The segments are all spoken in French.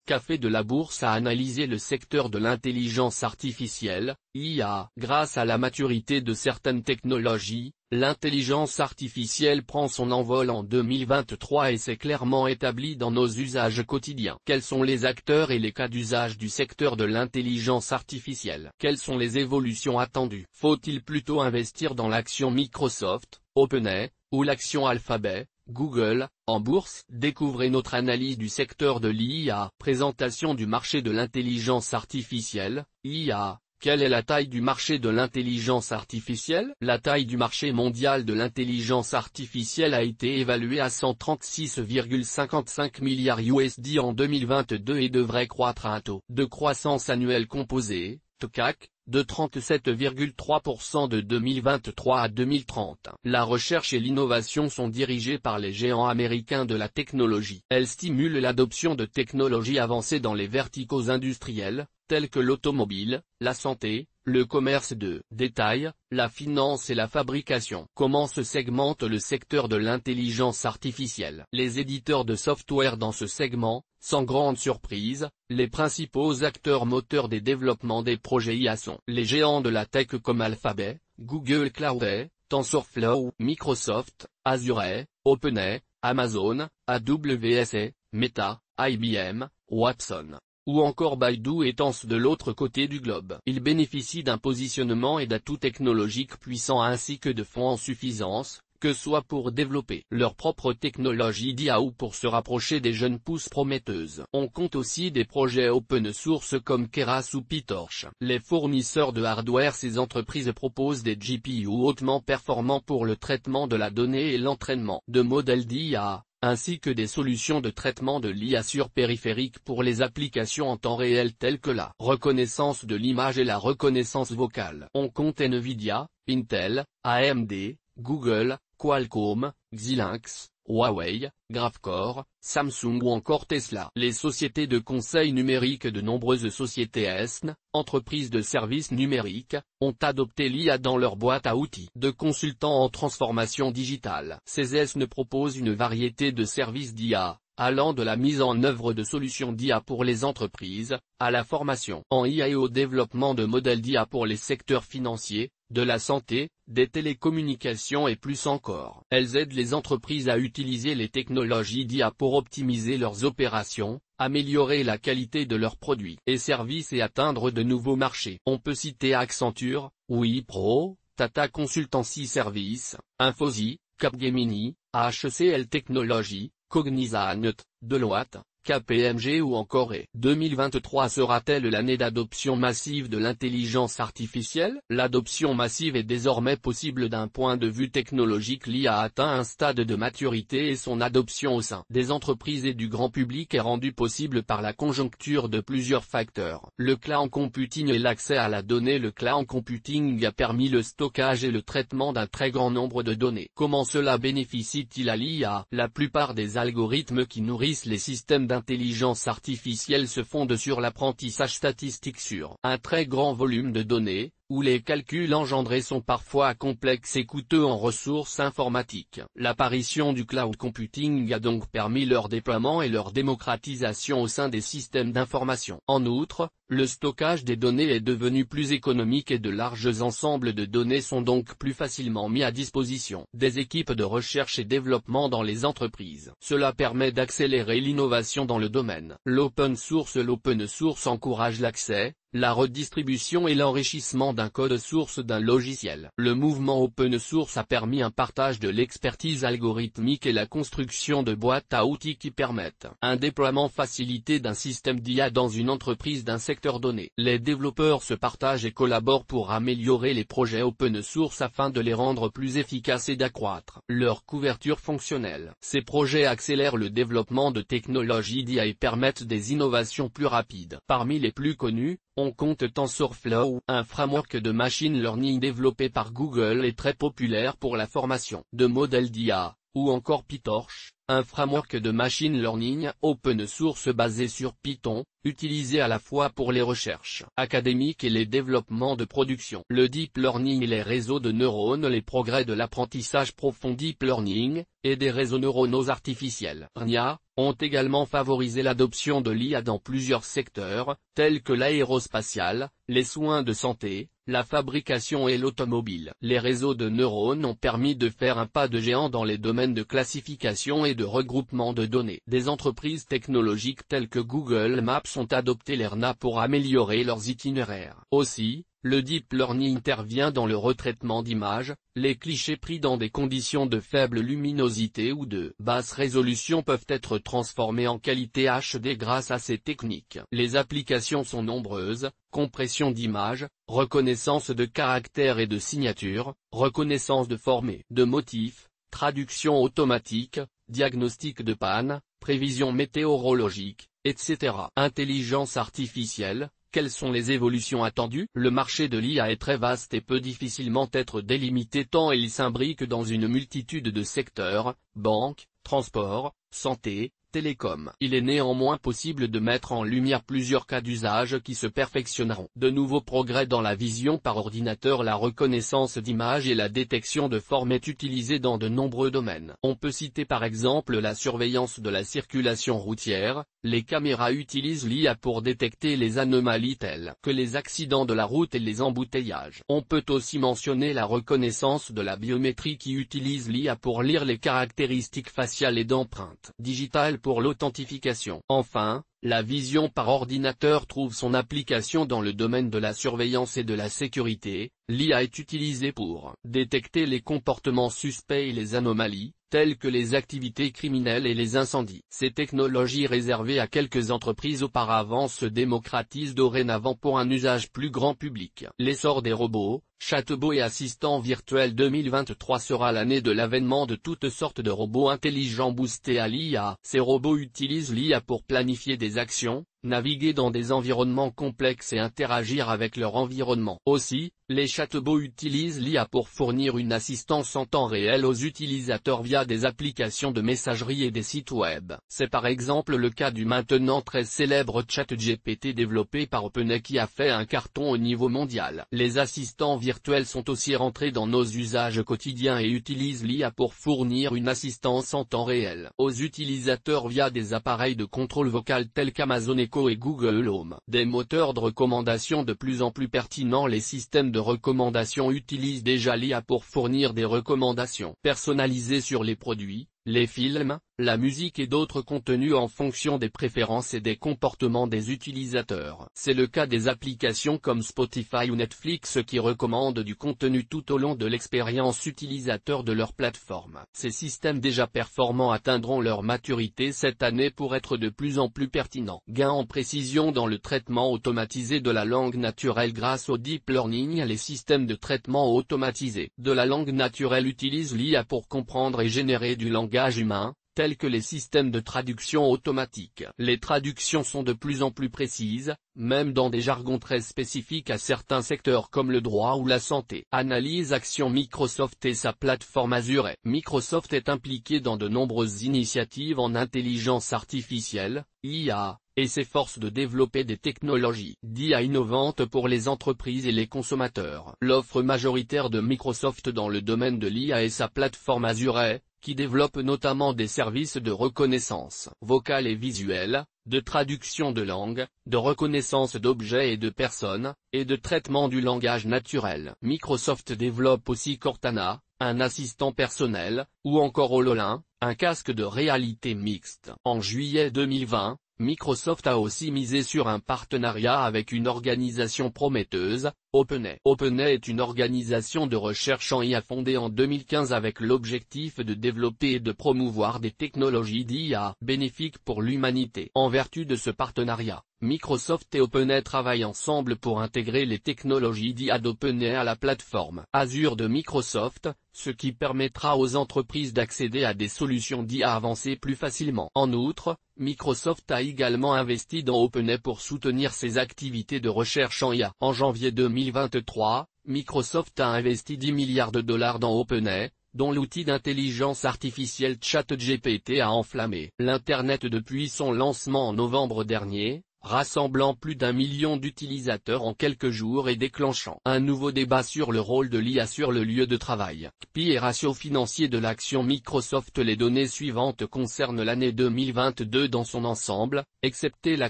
Café de la Bourse a analysé le secteur de l'intelligence artificielle, IA. Grâce à la maturité de certaines technologies, l'intelligence artificielle prend son envol en 2023 et s'est clairement établie dans nos usages quotidiens. Quels sont les acteurs et les cas d'usage du secteur de l'intelligence artificielle? Quelles sont les évolutions attendues? Faut-il plutôt investir dans l'action Microsoft, OpenAI, ou l'action Alphabet, Google, en bourse? Découvrez notre analyse du secteur de l'IA. Présentation du marché de l'intelligence artificielle, IA. Quelle est la taille du marché de l'intelligence artificielle? La taille du marché mondial de l'intelligence artificielle a été évaluée à 136,55 milliards USD en 2022 et devrait croître à un taux de croissance annuel composé, TCAC, de 37,3% de 2023 à 2030. La recherche et l'innovation sont dirigées par les géants américains de la technologie. Elles stimulent l'adoption de technologies avancées dans les verticaux industriels, tels que l'automobile, la santé, le commerce de détail, la finance et la fabrication. Comment se segmente le secteur de l'intelligence artificielle? Les éditeurs de software dans ce segment, sans grande surprise, les principaux acteurs moteurs des développements des projets IA sont les géants de la tech comme Alphabet, Google Cloud, TensorFlow, Microsoft, Azure, OpenAI, Amazon, AWS, Meta, IBM, Watson, ou encore Baidu et Tencent de l'autre côté du globe. Ils bénéficient d'un positionnement et d'atouts technologiques puissants ainsi que de fonds en suffisance, que soit pour développer leur propre technologie d'IA ou pour se rapprocher des jeunes pousses prometteuses. On compte aussi des projets open source comme Keras ou PyTorch. Les fournisseurs de hardware. Ces entreprises proposent des GPU hautement performants pour le traitement de la donnée et l'entraînement de modèles d'IA, ainsi que des solutions de traitement de l'IA sur périphérique pour les applications en temps réel telles que la reconnaissance de l'image et la reconnaissance vocale. On compte Nvidia, Intel, AMD, Google, Qualcomm, Xilinx, Huawei, Graphcore, Samsung ou encore Tesla. Les sociétés de conseil numérique. De nombreuses sociétés ESN, entreprises de services numériques, ont adopté l'IA dans leur boîte à outils de consultants en transformation digitale. Ces ESN proposent une variété de services d'IA, allant de la mise en œuvre de solutions d'IA pour les entreprises, à la formation en IA et au développement de modèles d'IA pour les secteurs financiers, de la santé, des télécommunications et plus encore. Elles aident les entreprises à utiliser les technologies d'IA pour optimiser leurs opérations, améliorer la qualité de leurs produits et services et atteindre de nouveaux marchés. On peut citer Accenture, Wipro, Tata Consultancy Services, Infosys, Capgemini, HCL Technologies, Cognizant, Deloitte, KPMG ou encore et 2023 sera-t-elle l'année d'adoption massive de l'intelligence artificielle? L'adoption massive est désormais possible d'un point de vue technologique. L'IA a atteint un stade de maturité et son adoption au sein des entreprises et du grand public est rendue possible par la conjoncture de plusieurs facteurs. Le cloud computing et l'accès à la donnée. Le cloud computing a permis le stockage et le traitement d'un très grand nombre de données. Comment cela bénéficie-t-il à l'IA? La plupart des algorithmes qui nourrissent les systèmes d'intelligence artificielle se fondent sur l'apprentissage statistique sur un très grand volume de données, où les calculs engendrés sont parfois complexes et coûteux en ressources informatiques. L'apparition du cloud computing a donc permis leur déploiement et leur démocratisation au sein des systèmes d'information. En outre, le stockage des données est devenu plus économique et de larges ensembles de données sont donc plus facilement mis à disposition des équipes de recherche et développement dans les entreprises. Cela permet d'accélérer l'innovation dans le domaine. L'open source encourage l'accès, la redistribution et l'enrichissement d'un code source d'un logiciel. Le mouvement open source a permis un partage de l'expertise algorithmique et la construction de boîtes à outils qui permettent un déploiement facilité d'un système d'IA dans une entreprise d'un secteur donné. Les développeurs se partagent et collaborent pour améliorer les projets open source afin de les rendre plus efficaces et d'accroître leur couverture fonctionnelle. Ces projets accélèrent le développement de technologies d'IA et permettent des innovations plus rapides. Parmi les plus connus, on compte TensorFlow, un framework de machine learning développé par Google et très populaire pour la formation de modèles d'IA, ou encore PyTorch, un framework de machine learning open source basé sur Python, utilisé à la fois pour les recherches académiques et les développements de production. Le deep learning et les réseaux de neurones. Les progrès de l'apprentissage profond deep learning, et des réseaux neuronaux artificiels (RNIA), ont également favorisé l'adoption de l'IA dans plusieurs secteurs, tels que l'aérospatial, les soins de santé, la fabrication et l'automobile. Les réseaux de neurones ont permis de faire un pas de géant dans les domaines de classification et de regroupement de données. Des entreprises technologiques telles que Google Maps ont adopté l'ERNA pour améliorer leurs itinéraires. Aussi, le deep learning intervient dans le retraitement d'images. Les clichés pris dans des conditions de faible luminosité ou de basse résolution peuvent être transformés en qualité HD grâce à ces techniques. Les applications sont nombreuses: compression d'images, reconnaissance de caractères et de signatures, reconnaissance de formes et de motifs, traduction automatique, diagnostic de panne, prévision météorologique, etc. Intelligence artificielle. Quelles sont les évolutions attendues? Le marché de l'IA est très vaste et peut difficilement être délimité tant il s'imbrique dans une multitude de secteurs: banque, transport, santé, télécom. Il est néanmoins possible de mettre en lumière plusieurs cas d'usage qui se perfectionneront. De nouveaux progrès dans la vision par ordinateur. La reconnaissance d'images et la détection de formes est utilisée dans de nombreux domaines. On peut citer par exemple la surveillance de la circulation routière. Les caméras utilisent l'IA pour détecter les anomalies telles que les accidents de la route et les embouteillages. On peut aussi mentionner la reconnaissance de la biométrie qui utilise l'IA pour lire les caractéristiques faciales et d'empreintes digitales pour l'authentification. Enfin, la vision par ordinateur trouve son application dans le domaine de la surveillance et de la sécurité. L'IA est utilisée pour détecter les comportements suspects et les anomalies, telles que les activités criminelles et les incendies. Ces technologies réservées à quelques entreprises auparavant se démocratisent dorénavant pour un usage plus grand public. L'essor des robots, chatbots et assistants virtuels. 2023 sera l'année de l'avènement de toutes sortes de robots intelligents boostés à l'IA. Ces robots utilisent l'IA pour planifier des actions, naviguer dans des environnements complexes et interagir avec leur environnement. Aussi, les chatbots utilisent l'IA pour fournir une assistance en temps réel aux utilisateurs via des applications de messagerie et des sites web. C'est par exemple le cas du maintenant très célèbre ChatGPT développé par OpenAI qui a fait un carton au niveau mondial. Les assistants virtuels sont aussi rentrés dans nos usages quotidiens et utilisent l'IA pour fournir une assistance en temps réel aux utilisateurs via des appareils de contrôle vocal tels qu'Amazon Echo et Google Home. Des moteurs de recommandation de plus en plus pertinents. Les systèmes de recommandation utilisent déjà l'IA pour fournir des recommandations personnalisées sur les produits, les films, la musique et d'autres contenus en fonction des préférences et des comportements des utilisateurs. C'est le cas des applications comme Spotify ou Netflix qui recommandent du contenu tout au long de l'expérience utilisateur de leur plateforme. Ces systèmes déjà performants atteindront leur maturité cette année pour être de plus en plus pertinents. Gain en précision dans le traitement automatisé de la langue naturelle grâce au deep learning. Les systèmes de traitement automatisé de la langue naturelle utilisent l'IA pour comprendre et générer du langage humain, tels que les systèmes de traduction automatique. Les traductions sont de plus en plus précises, même dans des jargons très spécifiques à certains secteurs comme le droit ou la santé. Analyse action. Microsoft et sa plateforme Azure. Microsoft est impliqué dans de nombreuses initiatives en intelligence artificielle, IA, et s'efforce de développer des technologies d'IA innovantes pour les entreprises et les consommateurs. L'offre majoritaire de Microsoft dans le domaine de l'IA est sa plateforme Azure, qui développe notamment des services de reconnaissance vocale et visuelle, de traduction de langue, de reconnaissance d'objets et de personnes, et de traitement du langage naturel. Microsoft développe aussi Cortana, un assistant personnel, ou encore HoloLens, un casque de réalité mixte. En juillet 2020, Microsoft a aussi misé sur un partenariat avec une organisation prometteuse, OpenAI. OpenAI est une organisation de recherche en IA fondée en 2015 avec l'objectif de développer et de promouvoir des technologies d'IA bénéfiques pour l'humanité. En vertu de ce partenariat, Microsoft et OpenAI travaillent ensemble pour intégrer les technologies d'IA d'OpenAI à la plateforme Azure de Microsoft, ce qui permettra aux entreprises d'accéder à des solutions d'IA avancées plus facilement. En outre, Microsoft a également investi dans OpenAI pour soutenir ses activités de recherche en IA. En janvier 2023, Microsoft a investi $10 milliards dans OpenAI, dont l'outil d'intelligence artificielle ChatGPT a enflammé l'Internet depuis son lancement en novembre dernier, rassemblant plus d'1 million d'utilisateurs en quelques jours et déclenchant un nouveau débat sur le rôle de l'IA sur le lieu de travail. KPI et ratio financier de l'action Microsoft. Les données suivantes concernent l'année 2022 dans son ensemble, excepté la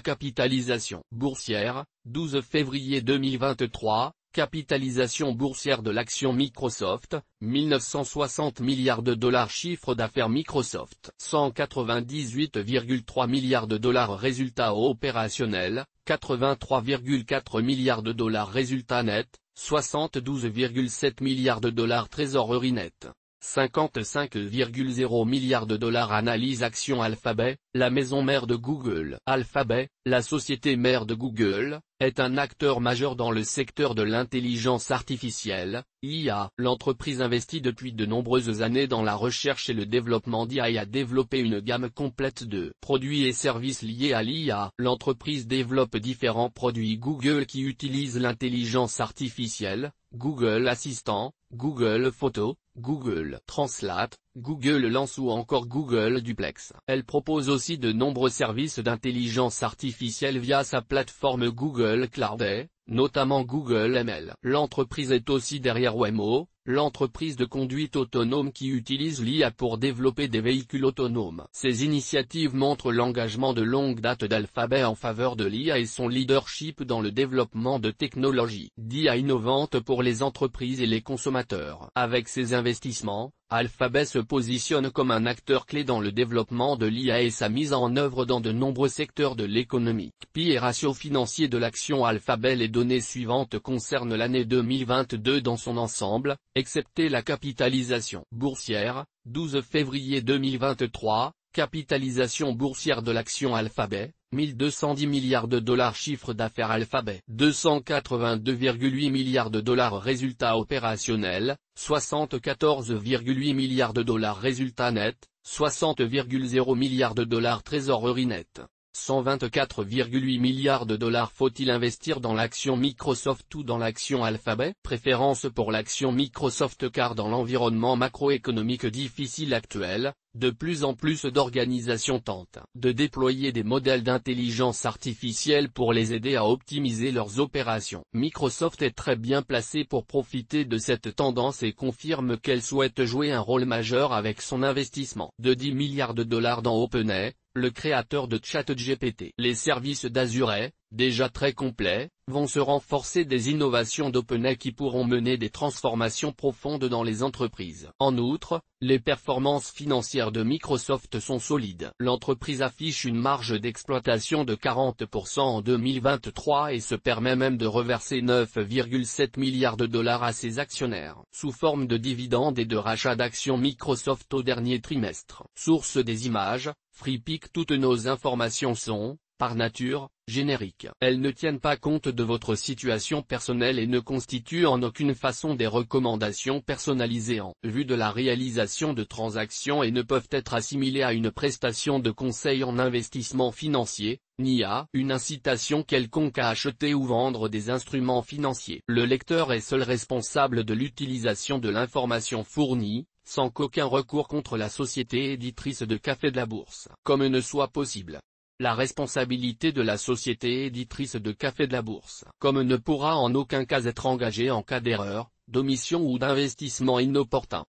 capitalisation boursière. 12 février 2023, capitalisation boursière de l'action Microsoft, 1960 milliards de dollars. Chiffre d'affaires Microsoft, 198,3 milliards de dollars. Résultat opérationnel, 83,4 milliards de dollars. Résultat net, 72,7 milliards de dollars. Trésorerie nette, 55,0 milliards de dollars. Analyse action Alphabet, la maison mère de Google. Alphabet, la société mère de Google, est un acteur majeur dans le secteur de l'intelligence artificielle, IA. L'entreprise investit depuis de nombreuses années dans la recherche et le développement d'IA et a développé une gamme complète de produits et services liés à l'IA. L'entreprise développe différents produits Google qui utilisent l'intelligence artificielle, Google Assistant, Google Photos, Google Translate, Google Lens ou encore Google Duplex. Elle propose aussi de nombreux services d'intelligence artificielle via sa plateforme Google Cloud, notamment Google ML. L'entreprise est aussi derrière Waymo, l'entreprise de conduite autonome qui utilise l'IA pour développer des véhicules autonomes. Ces initiatives montrent l'engagement de longue date d'Alphabet en faveur de l'IA et son leadership dans le développement de technologies d'IA innovantes pour les entreprises et les consommateurs. Avec ses investissements, Alphabet se positionne comme un acteur clé dans le développement de l'IA et sa mise en œuvre dans de nombreux secteurs de l'économie. KPI et ratio financier de l'action Alphabet. Les données suivantes concernent l'année 2022 dans son ensemble, excepté la capitalisation boursière. 12 février 2023, capitalisation boursière de l'action Alphabet, 1210 milliards de dollars. Chiffre d'affaires Alphabet, 282,8 milliards de dollars. Résultat opérationnel, 74,8 milliards de dollars. Résultat net, 60,0 milliards de dollars. Trésorerie nette, 124,8 milliards de dollars. Faut-il investir dans l'action Microsoft ou dans l'action Alphabet? Préférence pour l'action Microsoft car dans l'environnement macroéconomique difficile actuel, de plus en plus d'organisations tentent de déployer des modèles d'intelligence artificielle pour les aider à optimiser leurs opérations. Microsoft est très bien placée pour profiter de cette tendance et confirme qu'elle souhaite jouer un rôle majeur avec son investissement de 10 milliards de dollars dans OpenAI, le créateur de ChatGPT. Les services d'Azure, déjà très complets, vont se renforcer des innovations d'OpenAI qui pourront mener des transformations profondes dans les entreprises. En outre, les performances financières de Microsoft sont solides. L'entreprise affiche une marge d'exploitation de 40% en 2023 et se permet même de reverser 9,7 milliards de dollars à ses actionnaires, sous forme de dividendes et de rachat d'actions Microsoft au dernier trimestre. Source des images, FreePic. Toutes nos informations sont, par nature, génériques. Elles ne tiennent pas compte de votre situation personnelle et ne constituent en aucune façon des recommandations personnalisées en vue de la réalisation de transactions et ne peuvent être assimilées à une prestation de conseil en investissement financier, ni à une incitation quelconque à acheter ou vendre des instruments financiers. Le lecteur est seul responsable de l'utilisation de l'information fournie, sans qu'aucun recours contre la société éditrice de Café de la Bourse, comme ne soit possible. La responsabilité de la société éditrice de Café de la Bourse, comme ne pourra en aucun cas être engagée en cas d'erreur, d'omission ou d'investissement inopportun.